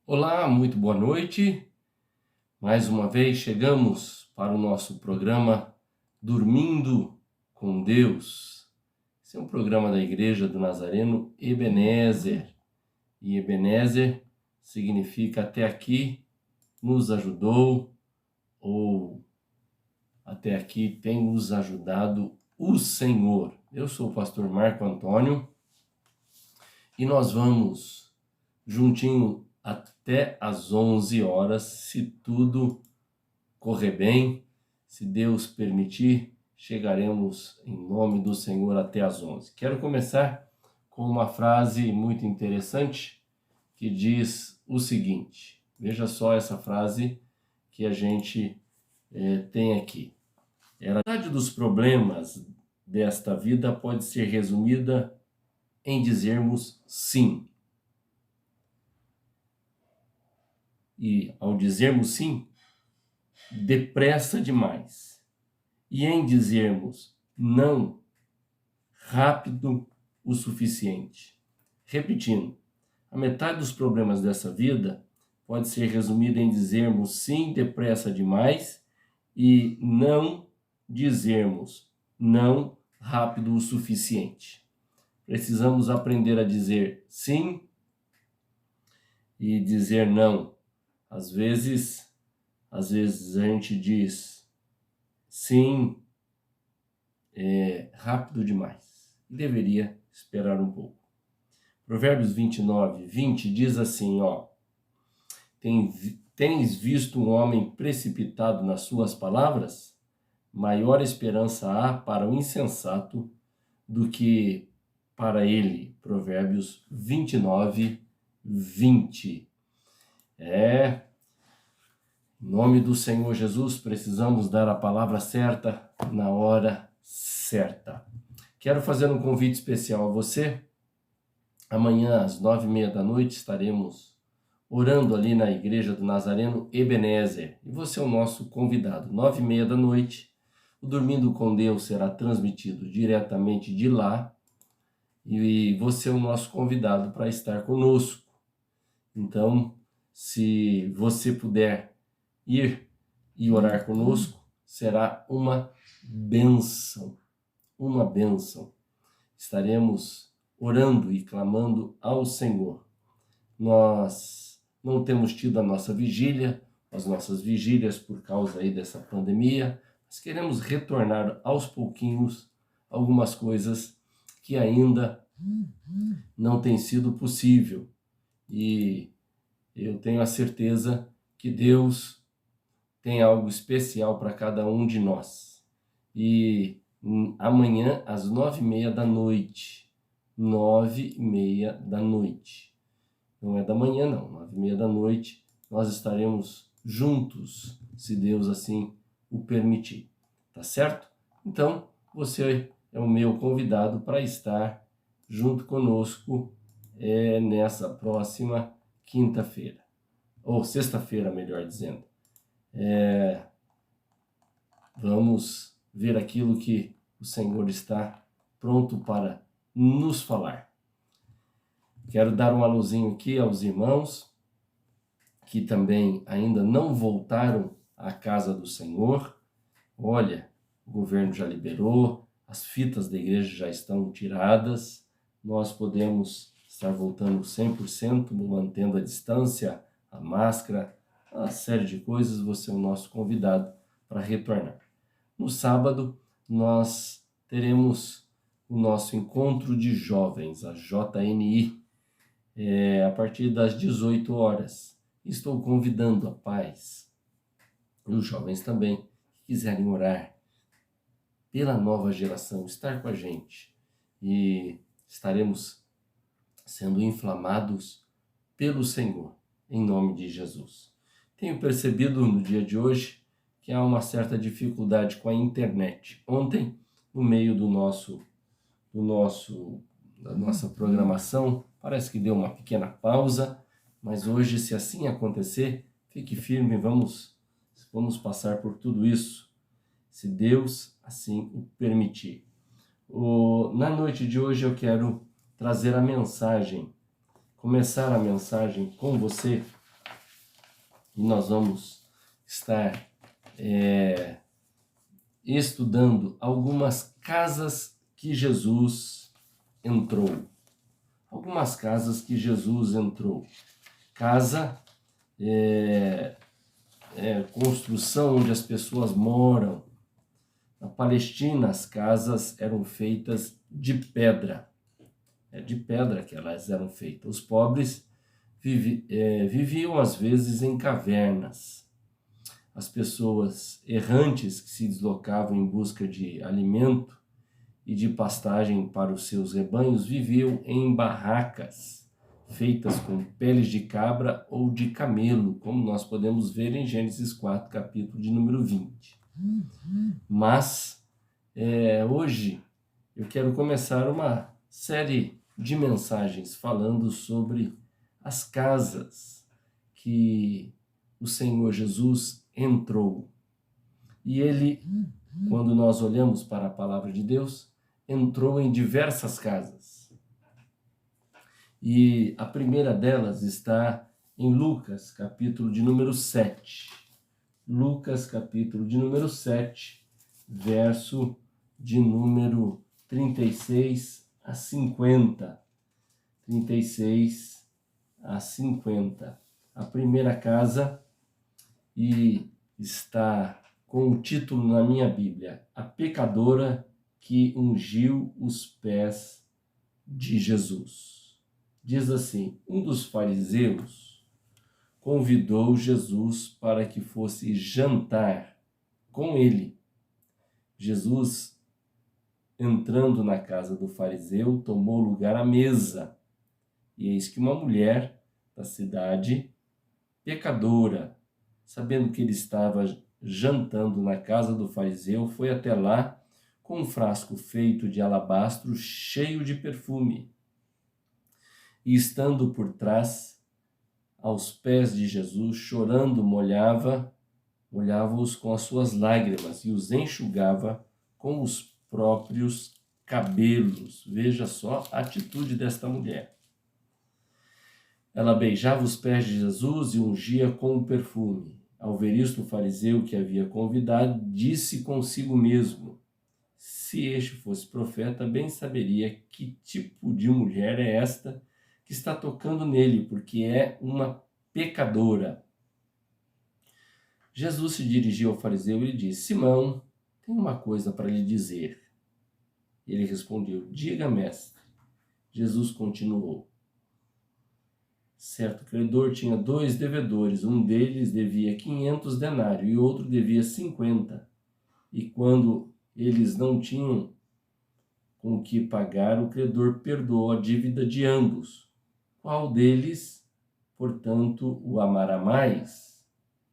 Olá, muito boa noite. Mais uma vez chegamos para o nosso programa Dormindo com Deus. Esse é um programa da Igreja do Nazareno Ebenezer. E Ebenezer significa até aqui nos ajudou, ou até aqui tem nos ajudado o Senhor. Eu sou o pastor Marco Antônio e nós vamos juntinho até às 11 horas, se tudo correr bem, se Deus permitir, chegaremos em nome do Senhor até às 11. Quero começar com uma frase muito interessante que diz o seguinte, veja só essa frase que a gente tem aqui. A verdade dos problemas desta vida pode ser resumida em dizermos sim. E ao dizermos sim, depressa demais. E em dizermos não, rápido o suficiente. Repetindo, a metade dos problemas dessa vida pode ser resumida em dizermos sim, depressa demais, e não dizermos não, rápido o suficiente. Precisamos aprender a dizer sim e dizer não. Às vezes a gente diz sim, rápido demais. Deveria esperar um pouco. Provérbios 29:20 diz assim, tens visto um homem precipitado nas suas palavras? Maior esperança há para o insensato do que para ele. Provérbios 29:20. Em nome do Senhor Jesus, precisamos dar a palavra certa na hora certa. Quero fazer um convite especial a você. Amanhã, às 9:30 da noite, estaremos orando ali na Igreja do Nazareno Ebenezer. E você é o nosso convidado. 9:30 da noite, o Dormindo com Deus será transmitido diretamente de lá. E você é o nosso convidado para estar conosco. Então, se você puder ir e orar conosco, será uma bênção, uma bênção. Estaremos orando e clamando ao Senhor. Nós não temos tido a nossa vigília, as nossas vigílias por causa aí dessa pandemia, mas queremos retornar aos pouquinhos algumas coisas que ainda não tem sido possível. E eu tenho a certeza que Deus tem algo especial para cada um de nós. E amanhã, às 9:30 da noite, 9:30 da noite, não é da manhã não, 9:30 da noite, nós estaremos juntos, se Deus assim o permitir, tá certo? Então, você é o meu convidado para estar junto conosco nessa próxima quinta-feira, ou sexta-feira, melhor dizendo. Vamos ver aquilo que o Senhor está pronto para nos falar. Quero dar um alôzinho aqui aos irmãos que também ainda não voltaram à casa do Senhor. Olha, o governo já liberou, as fitas da igreja já estão tiradas, nós podemos estar voltando 100%, mantendo a distância, a máscara, uma série de coisas. Você é o nosso convidado para retornar. No sábado, nós teremos o nosso encontro de jovens, a JNI, a partir das 18 horas. Estou convidando a pais e os jovens também que quiserem orar pela nova geração, estar com a gente. E estaremos sendo inflamados pelo Senhor, em nome de Jesus. Tenho percebido no dia de hoje que há uma certa dificuldade com a internet. Ontem, no meio da nossa programação, parece que deu uma pequena pausa, mas hoje, se assim acontecer, fique firme, vamos passar por tudo isso, se Deus assim o permitir. Na noite de hoje eu quero trazer a mensagem, começar a mensagem com você e nós vamos estar estudando algumas casas que Jesus entrou. Algumas casas que Jesus entrou. Casa construção onde as pessoas moram. Na Palestina, as casas eram feitas de pedra. É de pedra que elas eram feitas. Os pobres viviam, às vezes, em cavernas. As pessoas errantes que se deslocavam em busca de alimento e de pastagem para os seus rebanhos viviam em barracas feitas com peles de cabra ou de camelo, como nós podemos ver em Gênesis 4, capítulo de número 20. Mas hoje eu quero começar uma série de mensagens falando sobre as casas que o Senhor Jesus entrou. E ele, quando nós olhamos para a palavra de Deus, entrou em diversas casas. E a primeira delas está em Lucas, capítulo de número 7. Lucas, capítulo de número 7, verso de número 36 a 50. 36 a 50. A primeira casa, e está com o título na minha Bíblia: A pecadora que ungiu os pés de Jesus. Diz assim: um dos fariseus convidou Jesus para que fosse jantar com ele. Jesus, entrando na casa do fariseu, tomou lugar à mesa. E eis que uma mulher da cidade, pecadora, sabendo que ele estava jantando na casa do fariseu, foi até lá com um frasco feito de alabastro cheio de perfume. E estando por trás, aos pés de Jesus, chorando, molhava-os com as suas lágrimas e os enxugava com os próprios cabelos. Veja só a atitude desta mulher. Ela beijava os pés de Jesus e ungia com o perfume. Ao ver isto, o fariseu que havia convidado disse consigo mesmo: se este fosse profeta, bem saberia que tipo de mulher é esta que está tocando nele, porque é uma pecadora. Jesus se dirigiu ao fariseu e lhe disse: Simão, tenho uma coisa para lhe dizer. Ele respondeu: diga, mestre. Jesus continuou: certo credor tinha 2 devedores, um deles devia 500 denários e outro devia 50. E quando eles não tinham com o que pagar, o credor perdoou a dívida de ambos. Qual deles, portanto, o amará mais?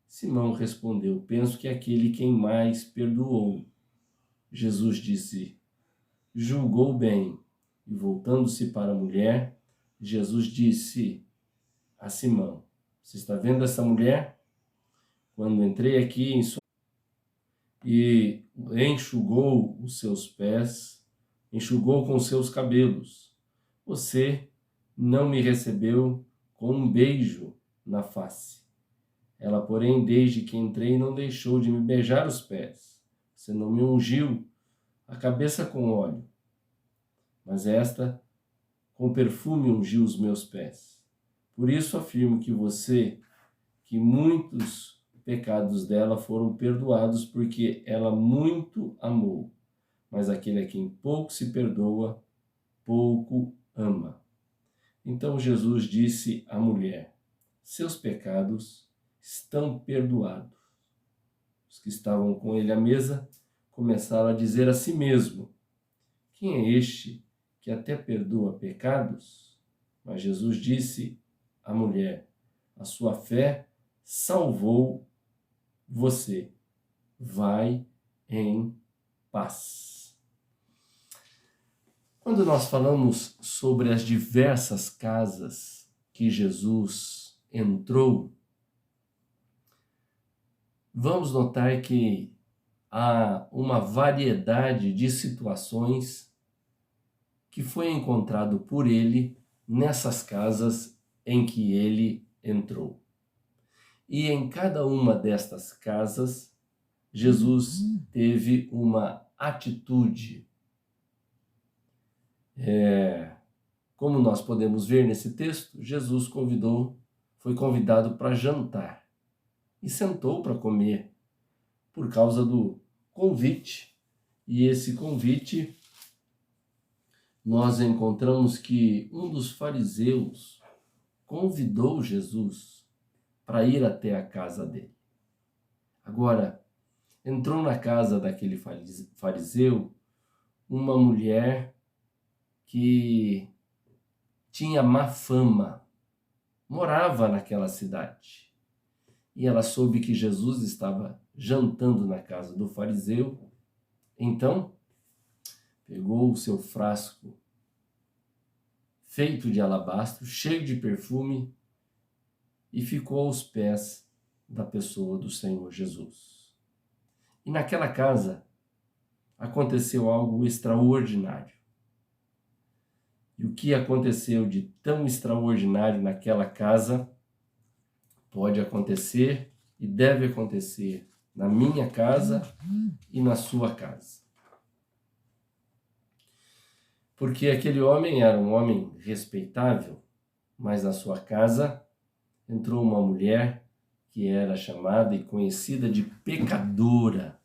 Simão respondeu: penso que aquele quem mais perdoou. Jesus disse: julgou bem. E voltando-se para a mulher, Jesus disse a Simão: você está vendo essa mulher? Quando entrei aqui e enxugou os seus pés, enxugou com seus cabelos. Você não me recebeu com um beijo na face. Ela, porém, desde que entrei, não deixou de me beijar os pés. Você não me ungiu a cabeça com óleo, mas esta com perfume ungiu os meus pés. Por isso afirmo que muitos pecados dela foram perdoados, porque ela muito amou. Mas aquele a quem pouco se perdoa, pouco ama. Então Jesus disse à mulher: seus pecados estão perdoados. Os que estavam com ele à mesa começaram a dizer a si mesmo: quem é este que até perdoa pecados? Mas Jesus disse à mulher: a sua fé salvou você. Vai em paz. Quando nós falamos sobre as diversas casas que Jesus entrou, vamos notar que há uma variedade de situações que foi encontrado por ele nessas casas em que ele entrou. E em cada uma destas casas, Jesus teve uma atitude. Como nós podemos ver nesse texto, Jesus foi convidado para jantar e sentou para comer por causa do convite. E esse convite, nós encontramos que um dos fariseus convidou Jesus para ir até a casa dele. Agora, entrou na casa daquele fariseu uma mulher que tinha má fama, morava naquela cidade. E ela soube que Jesus estava jantando na casa do fariseu. Então, pegou o seu frasco feito de alabastro, cheio de perfume, e ficou aos pés da pessoa do Senhor Jesus. E naquela casa aconteceu algo extraordinário. E o que aconteceu de tão extraordinário naquela casa pode acontecer e deve acontecer na minha casa e na sua casa. Porque aquele homem era um homem respeitável, mas na sua casa entrou uma mulher que era chamada e conhecida de pecadora.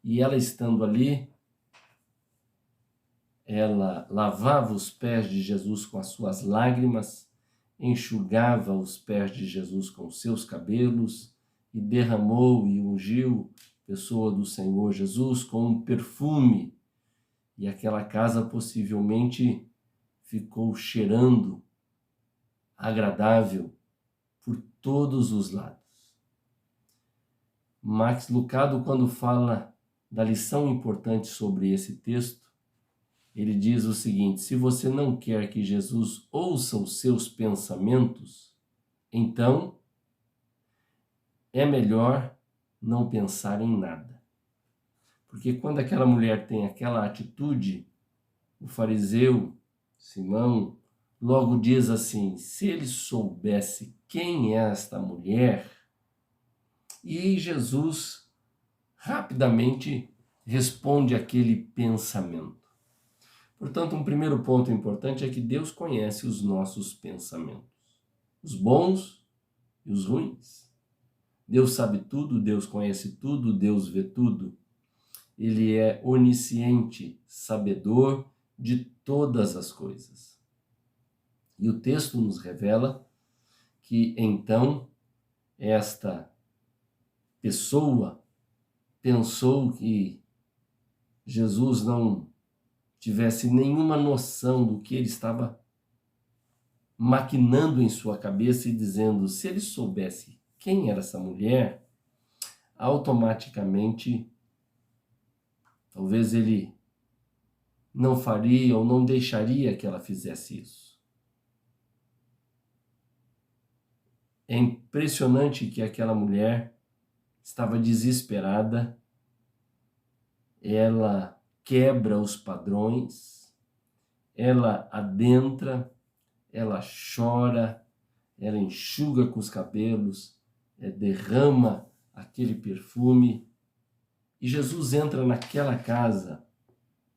E ela estando ali, ela lavava os pés de Jesus com as suas lágrimas, enxugava os pés de Jesus com os seus cabelos e derramou e ungiu a pessoa do Senhor Jesus com um perfume. E aquela casa possivelmente ficou cheirando agradável por todos os lados. Max Lucado, quando fala da lição importante sobre esse texto, ele diz o seguinte: se você não quer que Jesus ouça os seus pensamentos, então é melhor não pensar em nada. Porque quando aquela mulher tem aquela atitude, o fariseu Simão logo diz assim: se ele soubesse quem é esta mulher, e Jesus rapidamente responde aquele pensamento. Portanto, um primeiro ponto importante é que Deus conhece os nossos pensamentos, os bons e os ruins. Deus sabe tudo, Deus conhece tudo, Deus vê tudo. Ele é onisciente, sabedor de todas as coisas. E o texto nos revela que então esta pessoa pensou que Jesus não tivesse nenhuma noção do que ele estava maquinando em sua cabeça e dizendo: se ele soubesse quem era essa mulher, automaticamente talvez ele não faria ou não deixaria que ela fizesse isso. É impressionante que aquela mulher estava desesperada, ela quebra os padrões, ela adentra, ela chora, ela enxuga com os cabelos, derrama aquele perfume. E Jesus entra naquela casa,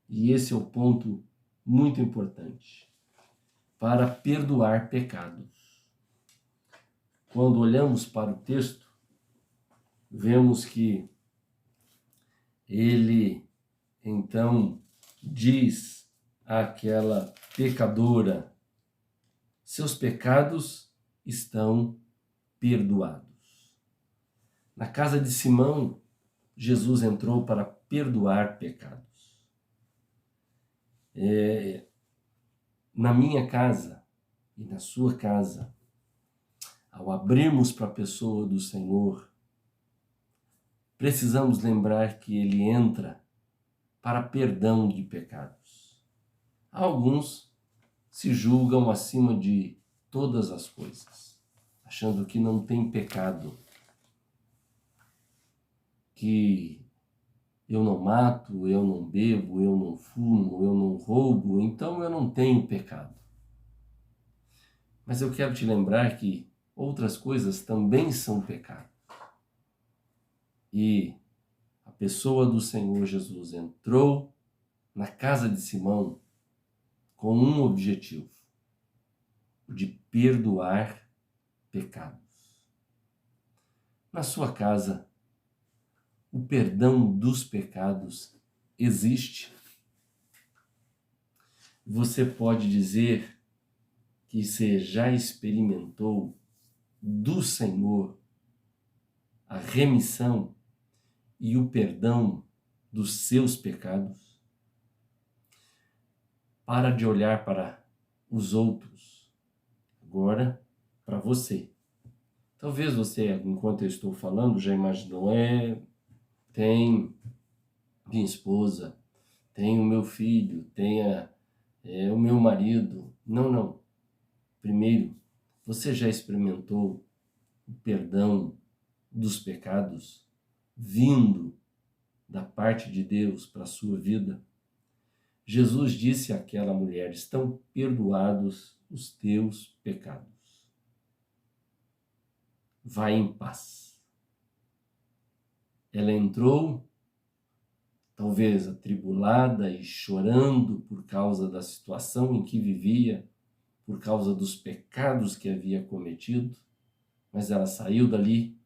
e esse é o ponto muito importante, para perdoar pecados. Quando olhamos para o texto, vemos que ele então diz àquela pecadora: seus pecados estão perdoados. Na casa de Simão, Jesus entrou para perdoar pecados. Na minha casa e na sua casa, ao abrirmos para a pessoa do Senhor, precisamos lembrar que ele entra para perdão de pecados. Alguns se julgam acima de todas as coisas, achando que não tem pecado, que eu não mato, eu não bebo, eu não fumo, eu não roubo, então eu não tenho pecado. Mas eu quero te lembrar que outras coisas também são pecado. E a pessoa do Senhor Jesus entrou na casa de Simão com um objetivo: de perdoar pecados. Na sua casa, o perdão dos pecados existe. Você pode dizer que você já experimentou do Senhor a remissão e o perdão dos seus pecados? Para de olhar para os outros, agora para você. Talvez você, enquanto eu estou falando, já imaginou, tem minha esposa, tem o meu filho, tem o meu marido. Não, não. Primeiro, você já experimentou o perdão dos pecados vindo da parte de Deus para a sua vida? Jesus disse àquela mulher: estão perdoados os teus pecados. Vai em paz. Ela entrou, talvez atribulada e chorando por causa da situação em que vivia, por causa dos pecados que havia cometido, mas ela saiu dali